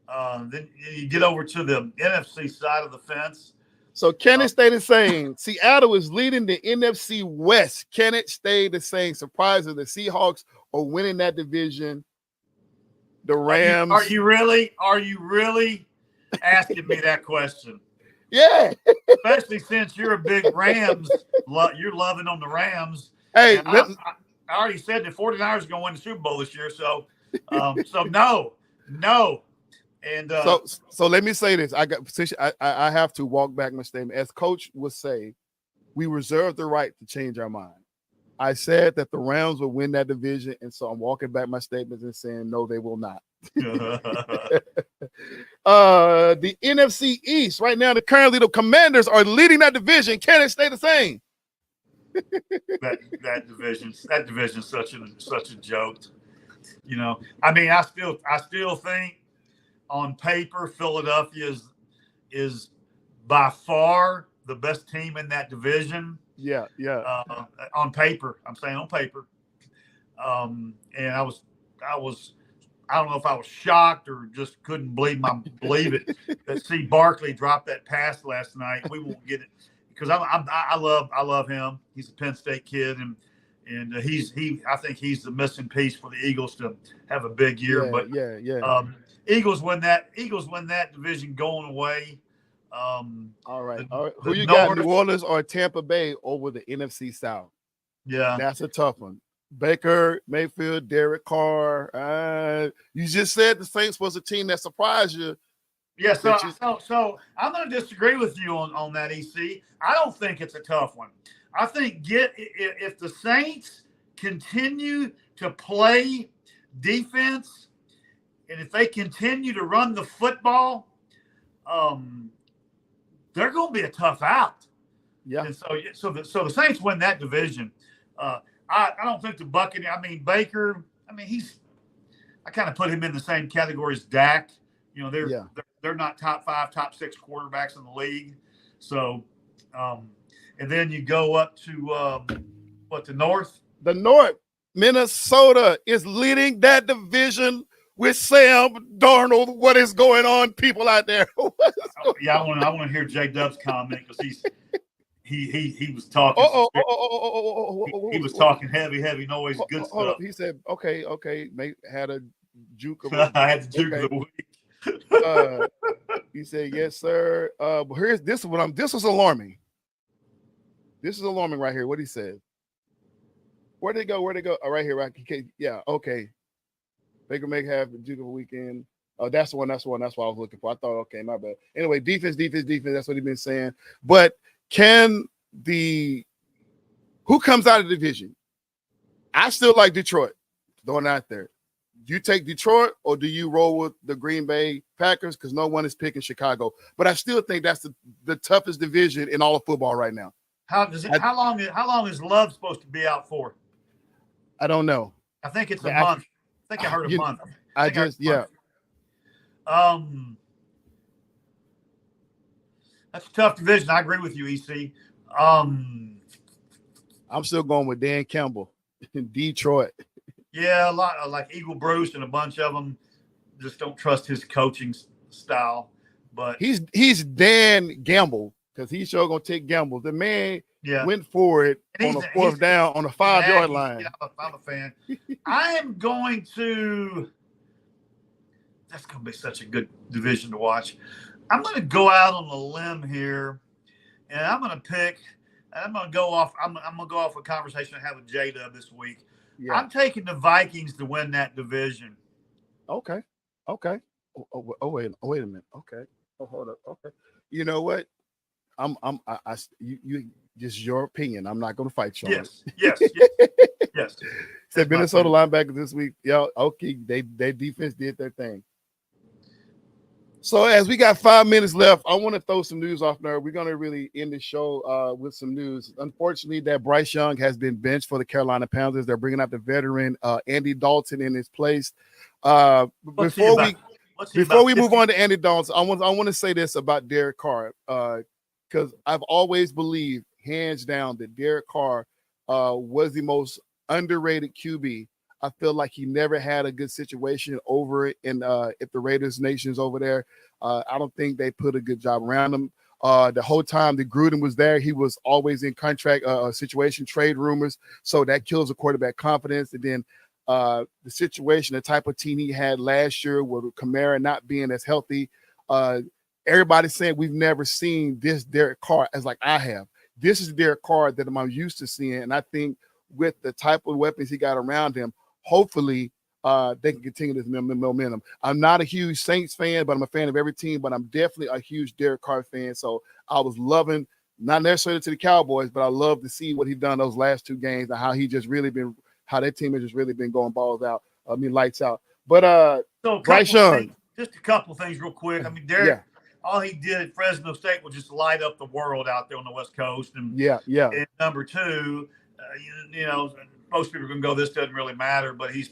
B: Then you get over to the NFC side of the fence.
A: So can it stay the same? Seattle is leading the NFC West. Can it stay the same? Surprisingly, the Seahawks or winning that division. The Rams.
B: Are you really asking me that question?
A: Yeah.
B: Especially since you're a big Rams, you're loving on the Rams.
A: Hey,
B: I already said the 49ers are going to win the Super Bowl this year. So no. And
A: so let me say this. I have to walk back my statement. As Coach would say, we reserve the right to change our mind. I said that the Rams will win that division, and so I'm walking back my statements and saying no, they will not. The NFC East right now, currently the Commanders are leading that division. Can it stay the same?
B: that division's such a joke. You know, I mean, I still think on paper Philadelphia is by far the best team in that division.
A: Yeah.
B: On paper, I'm saying on paper. And I don't know if I was shocked or just couldn't believe it that see Barkley drop that pass last night. We won't get it because I love him. He's a Penn State kid, and I think he's the missing piece for the Eagles to have a big year.
A: Yeah.
B: Eagles win that division going away.
A: All right. Who you got, New Orleans or Tampa Bay over the NFC South?
B: Yeah,
A: that's a tough one. Baker, Mayfield, Derek Carr. You just said the Saints was a team that surprised you.
B: Yeah, so I'm going to disagree with you on that, EC. I don't think it's a tough one. I think if the Saints continue to play defense and if they continue to run the football, they're going to be a tough out.
A: Yeah.
B: And so the Saints win that division. I don't think the Buccaneers. I mean Baker. I mean I kind of put him in the same category as Dak. You know they're not top 5, top 6 quarterbacks in the league. So, and then you go up to the North.
A: The North, Minnesota is leading that division with Sam Darnold. What is going on, people out there?
B: I want to hear J Dub's comment because he was talking. He was talking heavy noise, good stuff.
A: He said, "Okay, had a juke of
B: I had the juke of the week."
A: He said, "Yes, sir." But here's this one. This was alarming. This is alarming right here. What he said. Where'd they go? Oh, right here, right? Yeah, okay. Baker may have the juke of a weekend. Oh, that's the one. That's what I was looking for. I thought, okay, my bad. Anyway, defense. That's what he's been saying. But who comes out of the division? I still like Detroit. Throwing out there. Do you take Detroit or do you roll with the Green Bay Packers? Because no one is picking Chicago. But I still think that's the toughest division in all of football right now.
B: How long is Love supposed to be out for?
A: I don't know.
B: I think it's a month. I think I heard a month. That's a tough division. I agree with you, EC.
A: I'm still going with Dan Campbell in Detroit.
B: Yeah, a lot of like Eagle Bruce and a bunch of them just don't trust his coaching style. But
A: he's Dan Gamble because he's sure gonna take gambles. The man went for it on a fourth down on a 5-yard line.
B: Yeah, I'm a fan. I am going to. That's going to be such a good division to watch. I'm going to go out on a limb here, and I'm going to pick. I'm going to go off. I'm going to go off a conversation I had with J-Dub this week. Yeah. I'm taking the Vikings to win that division.
A: Okay. Oh, wait a minute. Okay. Oh, hold up. Okay. You know what? You just your opinion. I'm not going to fight you.
B: Yes.
A: Said Minnesota linebackers this week. Yeah. Okay. Their defense did their thing. So as we got 5 minutes left, I want to throw some news off there. We're going to really end the show with some news. Unfortunately, that Bryce Young has been benched for the Carolina Panthers. They're bringing out the veteran Andy Dalton in his place. Before we move on to Andy Dalton, I want to say this about Derek Carr because I've always believed, hands down, that Derek Carr was the most underrated QB. I feel like he never had a good situation over in if the Raiders Nation's over there. I don't think they put a good job around him. The whole time that Gruden was there, he was always in contract situation, trade rumors. So that kills the quarterback confidence. And then the situation, the type of team he had last year with Kamara not being as healthy. Everybody's saying we've never seen this Derek Carr as like I have. This is Derek Carr that I'm used to seeing, and I think with the type of weapons he got around him, hopefully they can continue this momentum. I'm not a huge Saints fan, but I'm a fan of every team, but I'm definitely a huge Derek Carr fan. So I was loving, not necessarily to the Cowboys, but I love to see what he's done those last 2 games and how he just really been, how that team has just really been going balls out. I mean, lights out. But
B: so
A: Bryce Young.
B: Just a couple of things real quick. I mean, Derek, all he did at Fresno State was just light up the world out there on the West Coast. And And number 2, you know, most people are going to go, this doesn't really matter, but he's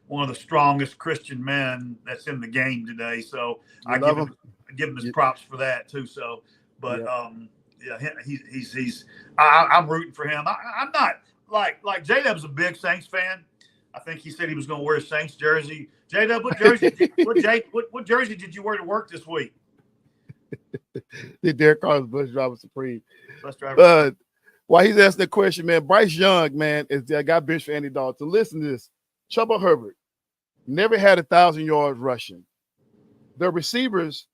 B: one of the strongest Christian men that's in the game today. So I give him his props for that too. So, but I'm rooting for him. I'm not like J-Dub's a big Saints fan. I think he said he was going to wear a Saints jersey. J-Dub, what jersey did you wear to work this week?
A: The Derek Carr's bus driver supreme.
B: Bus driver.
A: While he's asking the question, man, Bryce Young, man, is that guy bench for Andy Dalton. Listen to this. Chuba Herbert never had 1,000 yards rushing. The receivers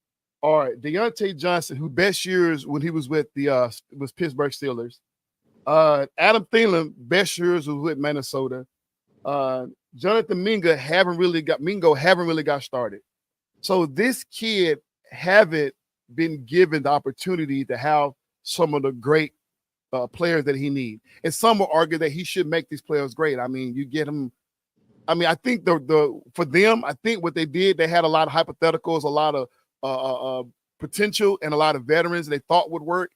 A: are Deontay Johnson, who best years when he was with the was Pittsburgh Steelers. Adam Thielen, best years was with Minnesota. Jonathan Mingo haven't really got started. So this kid haven't been given the opportunity to have some of the great players that he needs. And some will argue that he should make these players great. I mean, you get him. I mean, I think for them, I think what they did, they had a lot of hypotheticals, a lot of potential, and a lot of veterans they thought would work.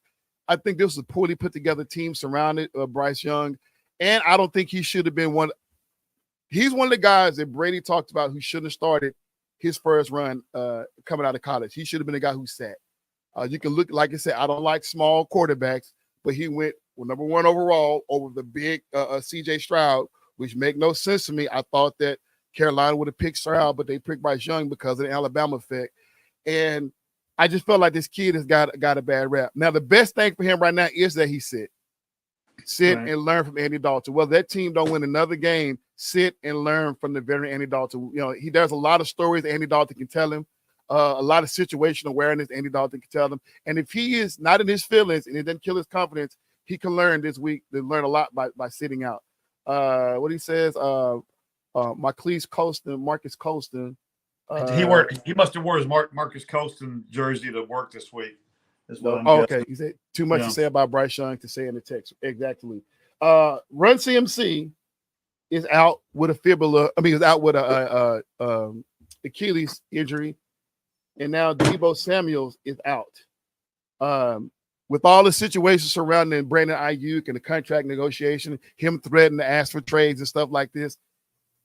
A: I think this was a poorly put together team surrounded Bryce Young, and I don't think he should have been one. He's one of the guys that Brady talked about who shouldn't have started his first run coming out of college. He should have been the guy who sat. You can look, like I said, I don't like small quarterbacks, but he went number 1 overall over the big C.J. Stroud, which make no sense to me. I thought that Carolina would have picked Stroud, but they picked Bryce Young because of the Alabama effect. And I just felt like this kid has got a bad rap. Now, the best thing for him right now is that he sit right and learn from Andy Dalton. Well, that team don't win another game, sit and learn from the veteran Andy Dalton. You know, there's a lot of stories Andy Dalton can tell him, a lot of situational awareness Andy Dalton can tell them. And if he is not in his feelings and it doesn't kill his confidence, he can learn this week to learn a lot by sitting out. What he says, Marquise Colston, Marcus Colston.
B: He must have wore his Marcus Colston jersey to work this week.
A: Okay. He said too much to say about Bryce Young to say in the text. Exactly. Run CMC is out with a fibula. I mean, he's out with a Achilles injury, and now Deebo Samuels is out. With all the situations surrounding Brandon Ayuk and the contract negotiation, him threatening to ask for trades and stuff like this,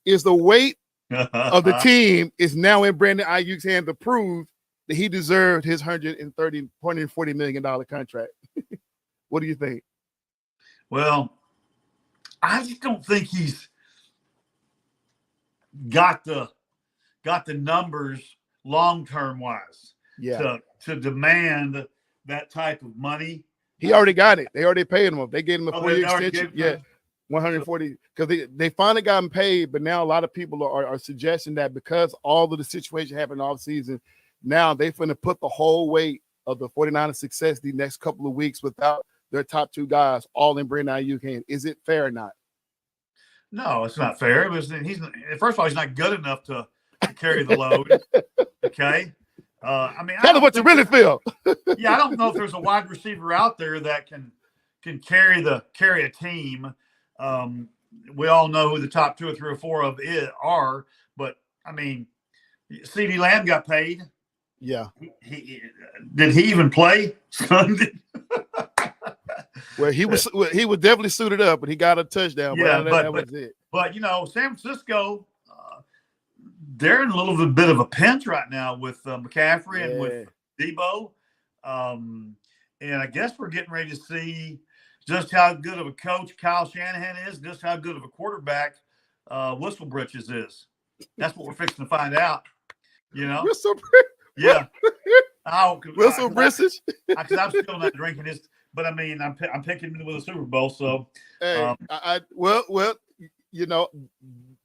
A: is the weight of the team is now in Brandon Ayuk's hand to prove that he deserved his $140 million contract. What do you think?
B: Well, I just don't think he's got the numbers long-term wise to demand that type of money.
A: He already got it. They already paid him. They gave him a 4-year extension. Yeah, 140. Because they finally got him paid, but now a lot of people are suggesting that because all of the situation happened off season, now they're going to put the whole weight of the 49ers' success the next couple of weeks without their top 2 guys all in Brandon Ayuk hand. Is it fair or not?
B: No, it's not fair. First of all, he's not good enough to carry the load. Okay. I mean,
A: tell them what you really feel.
B: I don't know if there's a wide receiver out there that can carry a team. We all know who the top 2 or 3 or 4 of it are, but I mean, CeeDee Lamb got paid.
A: Yeah.
B: Did he even play Sunday?
A: Well, he was definitely suited up, but he got a touchdown.
B: Yeah,
A: that was it.
B: But San Francisco, they're in a little bit of a pinch right now with McCaffrey and with Debo. And I guess we're getting ready to see just how good of a coach Kyle Shanahan is, just how good of a quarterback Whistle Britches is. That's what we're fixing to find out.
A: Whistle
B: yeah.
A: Whistle Britches?
B: Because I'm still not drinking this. But, I mean, I'm picking him with a Super Bowl. So,
A: hey,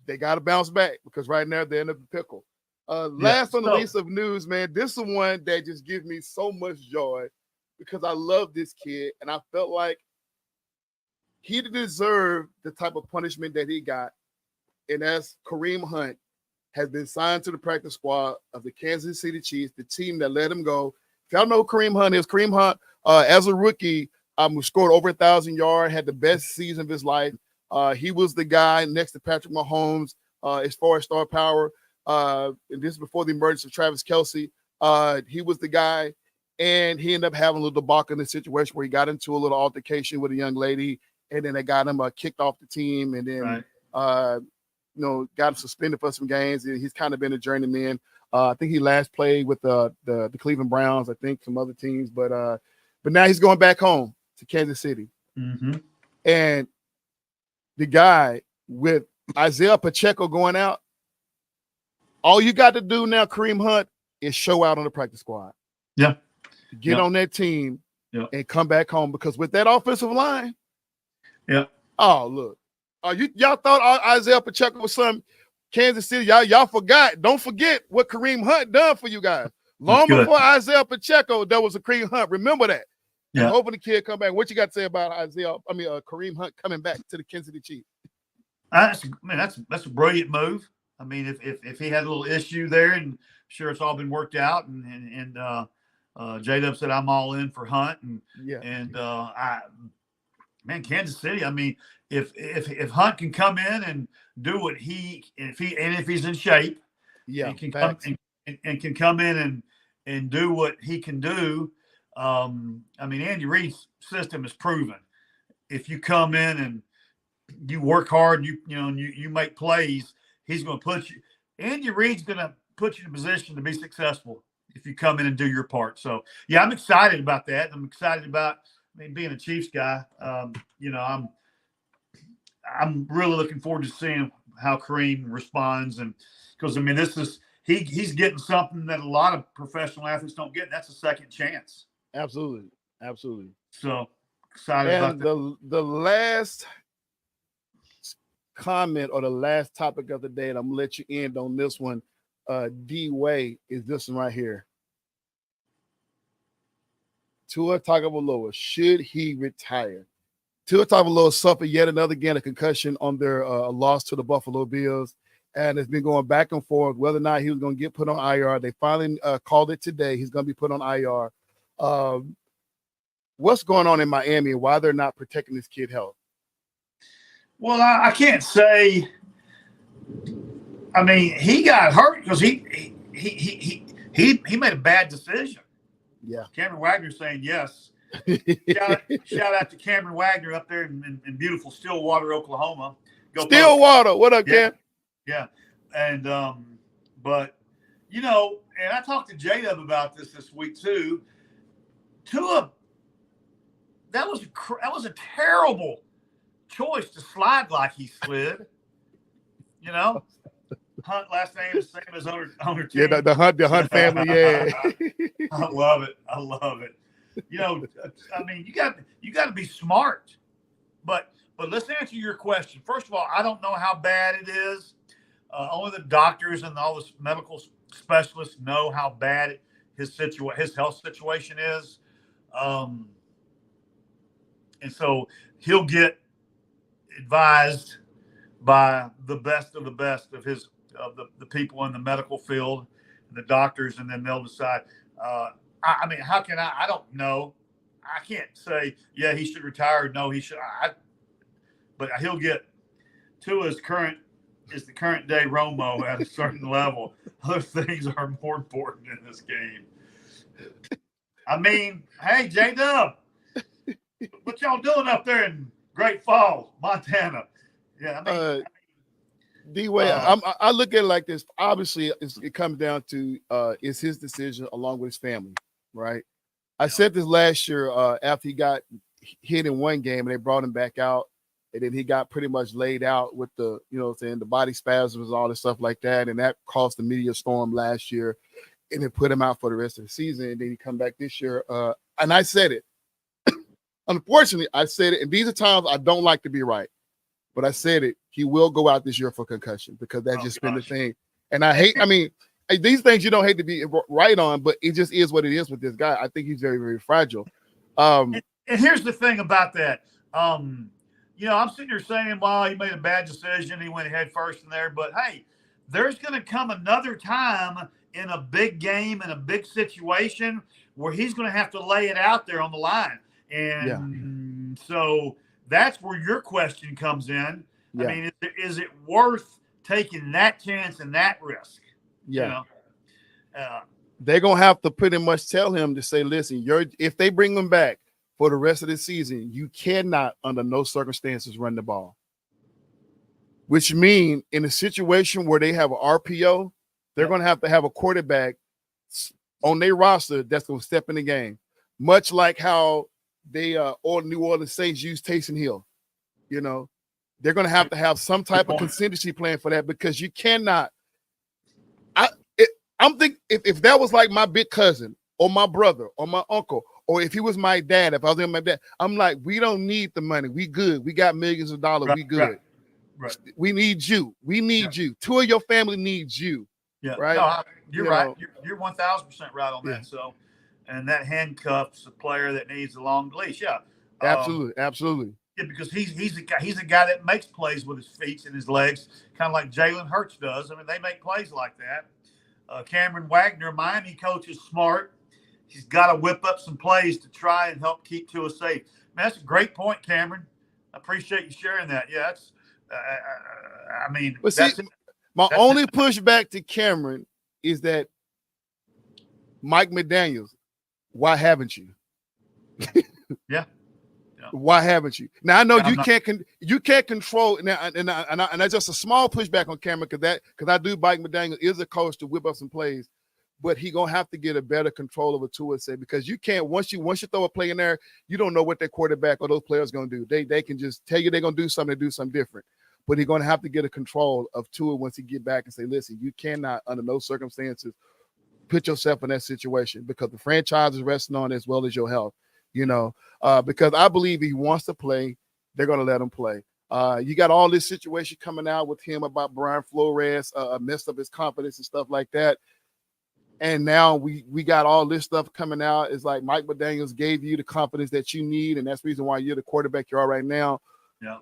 A: they got to bounce back because right now they're in a pickle. Last on the list of news, man, this is one that just gives me so much joy because I love this kid and I felt like he deserved the type of punishment that he got. And that's Kareem Hunt has been signed to the practice squad of the Kansas City Chiefs, the team that let him go. If y'all know who Kareem Hunt is, Kareem Hunt, as a rookie, scored over 1,000 yards, had the best season of his life. He was the guy next to Patrick Mahomes as far as star power. And this is before the emergence of Travis Kelce. He was the guy, and he ended up having a little debacle in the situation where he got into a little altercation with a young lady, and then they got him kicked off the team, and then got him suspended for some games. And he's kind of been a journeyman. I think he last played with the Cleveland Browns, I think some other teams, but now he's going back home to Kansas City.
B: Mm-hmm.
A: And the guy with Isaiah Pacheco going out, all you got to do now, Kareem Hunt, is show out on the practice squad.
B: Yeah.
A: Get on that team and come back home because with that offensive line, oh, look. Y'all thought Isaiah Pacheco was some Kansas City. Y'all forgot. Don't forget what Kareem Hunt done for you guys. Long before Isaiah Pacheco, there was a Kareem Hunt. Remember that. Yeah. And hoping the kid come back. What you got to say about Kareem Hunt coming back to the Kansas City Chiefs?
B: That's a brilliant move. I mean, if he had a little issue there, and sure it's all been worked out, and J-Dub said I'm all in for Hunt, Kansas City. I mean, if Hunt can come in and do what if he's in shape, and can come in and do what he can do. Andy Reid's system is proven. If you come in and you work hard, you make plays, he's going to put you. Andy Reid's going to put you in a position to be successful if you come in and do your part. So, yeah, I'm excited about that. I'm excited about being a Chiefs guy. I'm really looking forward to seeing how Kareem responds, and because this is he's getting something that a lot of professional athletes don't get. And that's a second chance.
A: Absolutely.
B: So excited about that.
A: The last comment or the last topic of the day, and I'm gonna let you end on this one, D-Way, is this one right here. Tua Tagovailoa, should he retire? Tua Tagovailoa suffered yet another a concussion on their loss to the Buffalo Bills, and it's been going back and forth whether or not he was going to get put on IR. They finally called it today. He's going to be put on IR. What's going on in Miami and why they're not protecting this kid's health?
B: Well, I can't say. He got hurt because he made a bad decision.
A: Yeah.
B: Cameron Wagner saying yes. Shout out to Cameron Wagner up there in beautiful Stillwater, Oklahoma.
A: Stillwater, what up, Cam?
B: Yeah. And but and I talked to J-Dub about this week too. Tua, that was a terrible choice to slide like he slid. Hunt last name is the same as owner team.
A: Yeah, the Hunt family. Yeah,
B: I love it. You got to be smart. But let's answer your question. First of all, I don't know how bad it is. Only the doctors and all the medical specialists know how bad his health situation is. And so he'll get advised by the best of the people in the medical field, the doctors, and then they'll decide. How can I don't know. I can't say, yeah, he should retire. No, he should. But he'll get Tua is the current day Romo at a certain level. Other things are more important in this game. Hey, J-Dub, what y'all doing up there in Great Falls, Montana? Yeah,
A: D-Way, I look at it like this. Obviously, it comes down to it's his decision along with his family, right? I said this last year after he got hit in one game and they brought him back out, and then he got pretty much laid out with the body spasms and all this stuff like that, and that caused the media storm last year, and it put him out for the rest of the season. And then he come back this year, and I said it. Unfortunately, I said it, and these are times I don't like to be right. But I said it. he will go out this year for concussion because that's just been the
B: gosh.
A: thing. And I mean, these things you don't hate to be right on, but it just is what it is with this guy. I think he's very, very fragile.
B: And here's the thing about that. I'm sitting here saying, well, he made a bad decision. He went head first in there. But, hey, there's going to come another time in a big game, in a big situation, where he's going to have to lay it out there on the line. And so that's where your question comes in. I mean, is it worth taking that chance and that risk?
A: Yeah. They're going to have to pretty much tell him to say, listen, if they bring him back for the rest of the season, you cannot under no circumstances run the ball. Which means in a situation where they have an RPO, they're going to have a quarterback on their roster that's going to step in the game. Much like how they all New Orleans Saints use Taysom Hill. They're going to have some type of contingency plan for that because you cannot. I'm thinking if that was like my big cousin or my brother or my uncle, or if he was my dad, if I was in my dad, I'm like, we don't need the money. We good. We got millions of dollars. We good.
B: Right.
A: We need you. We need you. Two of your family needs you.
B: Yeah.
A: Right.
B: No, you're right. You're 1,000% right on that. So, and that handcuffs a player that needs a long leash. Yeah.
A: Absolutely.
B: Yeah, because he's a guy that makes plays with his feet and his legs, kind of like Jalen Hurts does. I mean, they make plays like that. Cameron Wagner, Miami coach, is smart. He's got to whip up some plays to try and help keep Tua safe. Man, that's a great point, Cameron. I appreciate you sharing that. Yeah, that's.
A: My only pushback to Cameron is that Mike McDaniels. Why haven't you?
B: Yeah.
A: Why haven't you? Now I know you can't control now, and that's just a small pushback on Cameron because I do. Mike McDaniel is a coach to whip up some plays, but he gonna have to get a better control over Tua, because you can't once you throw a play in there, you don't know what their quarterback or those players gonna do. They can just tell you they're gonna do something different, but he's gonna have to get a control of Tua once he get back and say, listen, you cannot under no circumstances put yourself in that situation because the franchise is resting on it as well as your health. Because I believe he wants to play, they're going to let him play. You got all this situation coming out with him about Brian Flores messed up his confidence and stuff like that. And now we got all this stuff coming out. It's like Mike McDaniels gave you the confidence that you need, and that's the reason why you're the quarterback you are right now. Yeah.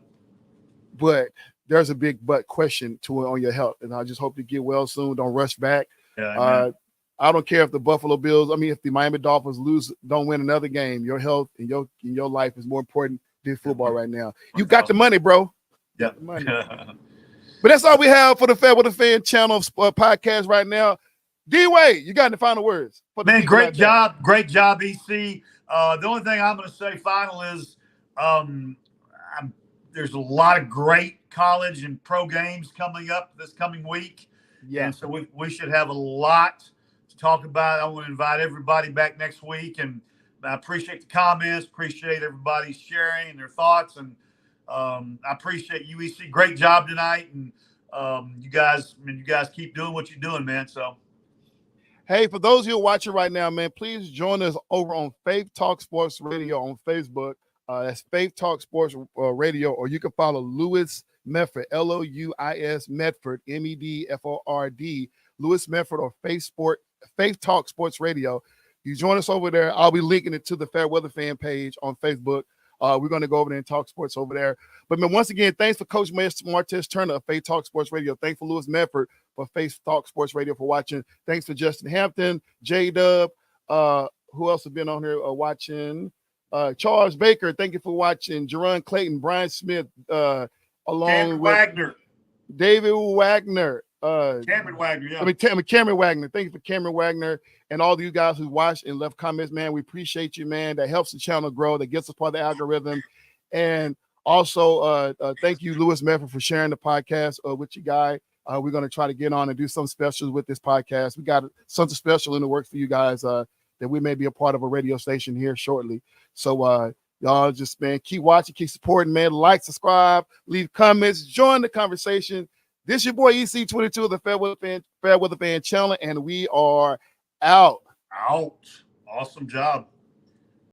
A: But there's a big but question on your health, and I just hope you get well soon. Don't rush back. Yeah, I don't care if the Buffalo Bills, if the Miami Dolphins don't win another game, your health and your life is more important than football right now. You got the money, bro.
B: Yeah.
A: Money. But that's all we have for the FairWeather Fan channel podcast right now. D-Wade, you got the final words.
B: Man, great job. Great job, EC. The only thing I'm going to say final is there's a lot of great college and pro games coming up this coming week. Yeah. And so we should have a lot talk about. I want to invite everybody back next week, and I appreciate the comments, appreciate everybody sharing and their thoughts, and I appreciate you, EC. Great job tonight, and you guys keep doing what you're doing, man. So,
A: hey, for those of you watching right now, man, please join us over on Faith Talk Sports Radio on Facebook. That's Faith Talk Sports Radio, or you can follow Louis Medford, Louis Medford, Medford, Louis Medford, or Faith Talk Sports Radio. You join us over there. I'll be linking it to the FairWeather Fan page on Facebook. We're going to go over there and talk sports over there. But man, once again, thanks for Coach Martez Turner of Faith Talk Sports Radio. Thanks for Louis Medford for Faith Talk Sports Radio for watching. Thanks for Justin Hampton, J-Dub. Who else has been on here watching? Charles Baker. Thank you for watching. Jerron Clayton, Brian Smith, along
B: Cameron
A: with
B: Wagner.
A: David Wagner.
B: Cameron Wagner, yeah.
A: Cameron Wagner. Thank you for Cameron Wagner and all of you guys who watched and left comments, man. We appreciate you, man. That helps the channel grow. That gets us part of the algorithm. And also, thank you, Louis Medford, for sharing the podcast with you guys. We're going to try to get on and do some specials with this podcast. We got something special in the works for you guys that we may be a part of a radio station here shortly. So, y'all just, man, keep watching, keep supporting, man. Like, subscribe, leave comments, join the conversation. This your boy EC22 of the FairWeather Fan channel, and we are out.
B: Awesome job.